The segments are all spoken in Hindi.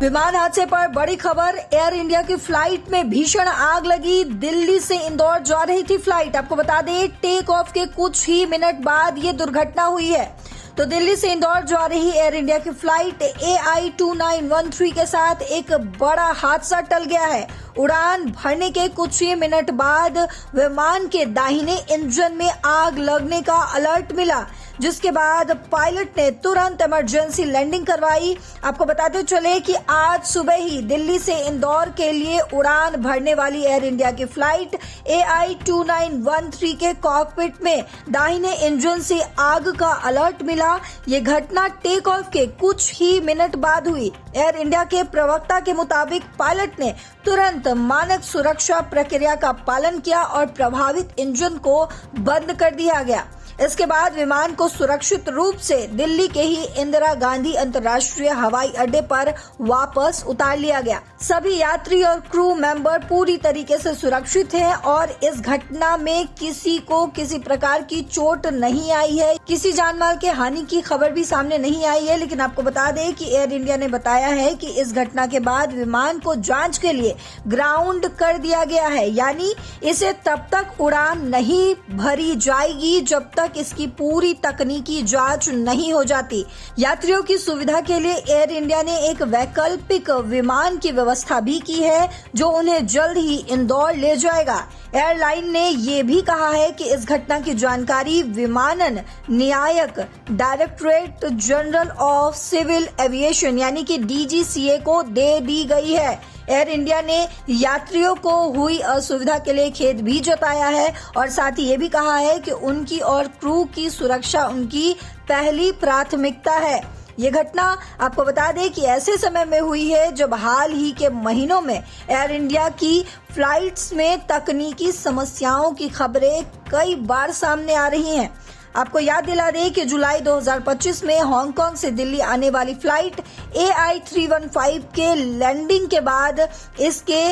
विमान हादसे पर बड़ी खबर। एयर इंडिया की फ्लाइट में भीषण आग लगी। दिल्ली से इंदौर जा रही थी फ्लाइट। आपको बता दें, टेक ऑफ के कुछ ही मिनट बाद ये दुर्घटना हुई है। तो दिल्ली से इंदौर जा रही एयर इंडिया की फ्लाइट AI 2913 के साथ एक बड़ा हादसा टल गया है। उड़ान भरने के कुछ ही मिनट बाद विमान के दाहिने इंजन में आग लगने का अलर्ट मिला, जिसके बाद पायलट ने तुरंत इमरजेंसी लैंडिंग करवाई। आपको बताते चले कि आज सुबह ही दिल्ली से इंदौर के लिए उड़ान भरने वाली एयर इंडिया की फ्लाइट AI 2913 के कॉकपिट में दाहिने इंजन से आग का अलर्ट मिला। ये घटना टेक ऑफ के कुछ ही मिनट बाद हुई। एयर इंडिया के प्रवक्ता के मुताबिक पायलट ने तुरंत मानक सुरक्षा प्रक्रिया का पालन किया और प्रभावित इंजन को बंद कर दिया गया। इसके बाद विमान को सुरक्षित रूप से दिल्ली के ही इंदिरा गांधी अंतर्राष्ट्रीय हवाई अड्डे पर वापस उतार लिया गया। सभी यात्री और क्रू मेंबर पूरी तरीके से सुरक्षित हैं और इस घटना में किसी को किसी प्रकार की चोट नहीं आई है। किसी जानमाल के हानि की खबर भी सामने नहीं आई है। लेकिन आपको बता दें कि एयर इंडिया ने बताया है कि इस घटना के बाद विमान को जांच के लिए ग्राउंड कर दिया गया है, यानी इसे तब तक उड़ान नहीं भरी जाएगी जब तक इसकी पूरी तकनीकी जांच नहीं हो जाती। यात्रियों की सुविधा के लिए एयर इंडिया ने एक वैकल्पिक विमान की व्यवस्था भी की है, जो उन्हें जल्द ही इंदौर ले जाएगा। एयरलाइन ने ये भी कहा है कि इस घटना की जानकारी विमानन न्यायिक directorate general of civil aviation यानी कि DGCA को दे दी गई है। एयर इंडिया ने यात्रियों को हुई असुविधा के लिए खेद भी जताया है और साथ ही ये भी कहा है कि उनकी और क्रू की सुरक्षा उनकी पहली प्राथमिकता है। ये घटना आपको बता दें कि ऐसे समय में हुई है जब हाल ही के महीनों में एयर इंडिया की फ्लाइट्स में तकनीकी समस्याओं की खबरें कई बार सामने आ रही हैं। आपको याद दिला दें कि जुलाई 2025 में हांगकांग से दिल्ली आने वाली फ्लाइट AI 315 के लैंडिंग के बाद इसके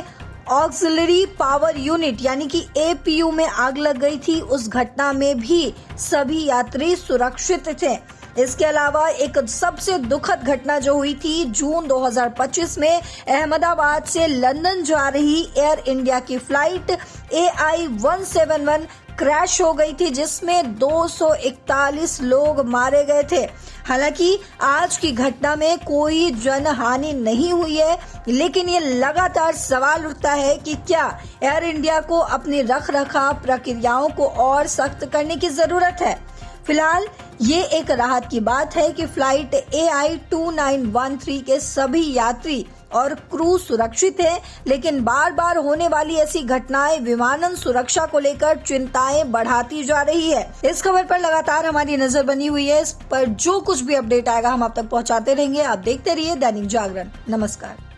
ऑक्सिलरी पावर यूनिट यानी कि APU में आग लग गई थी। उस घटना में भी सभी यात्री सुरक्षित थे। इसके अलावा एक सबसे दुखद घटना जो हुई थी जून 2025 में अहमदाबाद से लंदन जा रही एयर इंडिया की फ्लाइट AI 171 क्रैश हो गई थी, जिसमें 241 लोग मारे गए थे। हालांकि आज की घटना में कोई जनहानि नहीं हुई है, लेकिन ये लगातार सवाल उठता है कि क्या एयर इंडिया को अपनी रखरखाव प्रक्रियाओं को और सख्त करने की जरूरत है। फिलहाल ये एक राहत की बात है कि फ्लाइट AI 2913 के सभी यात्री और क्रू सुरक्षित हैं, लेकिन बार बार होने वाली ऐसी घटनाएं विमानन सुरक्षा को लेकर चिंताएं बढ़ाती जा रही है। इस खबर पर लगातार हमारी नजर बनी हुई है। इस पर जो कुछ भी अपडेट आएगा हम आप तक पहुंचाते रहेंगे। आप देखते रहिए दैनिक जागरण। नमस्कार।